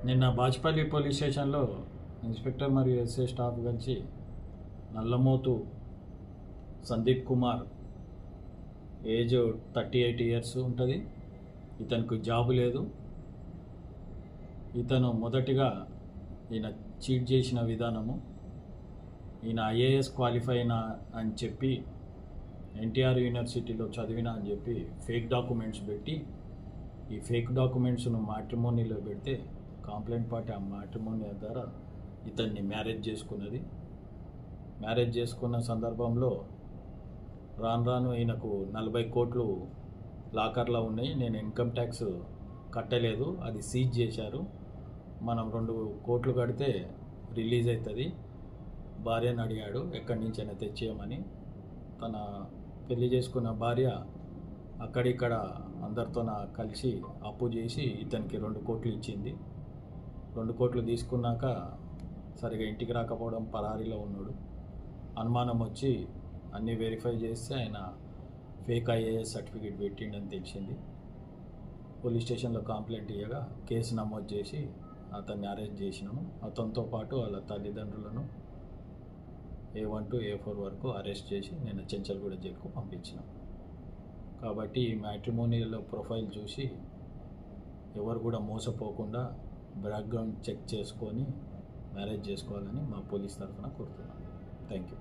నిన్న బాచ్పల్లి పోలీస్ స్టేషన్లో ఇన్స్పెక్టర్ మరియు ఎస్ఐ స్టాఫ్ కలిసి నల్లమోతు సందీప్ కుమార్ ఏజ్ 38 ఇయర్స్ ఉంటుంది. ఇతనికి జాబు లేదు. ఇతను మొదటిగా ఈయన చీట్ చేసిన విధానము, ఈయన ఐఏఎస్ క్వాలిఫై అయినా అని చెప్పి ఎన్టీఆర్ యూనివర్సిటీలో చదివినా అని చెప్పి ఫేక్ డాక్యుమెంట్స్ పెట్టి, ఈ ఫేక్ డాక్యుమెంట్స్ను మ్యాట్రిమోనీలో పెడితే కంప్లైంట్ పార్టీ ఆ మ్యాట్రిమోనీ ద్వారా ఇతన్ని మ్యారేజ్ చేసుకున్నది. మ్యారేజ్ చేసుకున్న సందర్భంలో రాను ఈయనకు 40 కోట్లు లాకర్లో ఉన్నాయి. నేను ఇన్కమ్ ట్యాక్స్ కట్టలేదు, అది సీజ్ చేశారు, మనం 2 కోట్లు కడితే రిలీజ్ అవుతుంది, భార్యను అడిగాడు ఎక్కడి నుంచైనా తెచ్చేయమని. తన పెళ్లి చేసుకున్న భార్య అక్కడిక్కడ అందరితో కలిసి అప్పు చేసి ఇతనికి 2 కోట్లు ఇచ్చింది. 2 కోట్లు తీసుకున్నాక సరిగా ఇంటికి రాకపోవడం, పరారీలో ఉన్నాడు. అనుమానం వచ్చి అన్నీ వెరిఫై చేస్తే ఆయన ఫేక్ ఐఏఎస్ సర్టిఫికేట్ పెట్టిండని తెలిసింది. పోలీస్ స్టేషన్లో కంప్లైంట్ ఇవ్వగా కేసు నమోదు చేసి అతన్ని అరెస్ట్ చేసినాము. అతనితో పాటు వాళ్ళ తల్లిదండ్రులను A1 to A4 వరకు అరెస్ట్ చేసి నేను చెంచల్గూడ జైలుకు పంపించినాం. కాబట్టి ఈ మ్యాట్రిమోనియల్ ప్రొఫైల్ చూసి ఎవరు కూడా మోసపోకుండా బ్యాక్గ్రౌండ్ చెక్ చేసుకొని మ్యారేజ్ చేసుకోవాలని మా పోలీస్ తరఫున కోరుతున్నాను. Thank you.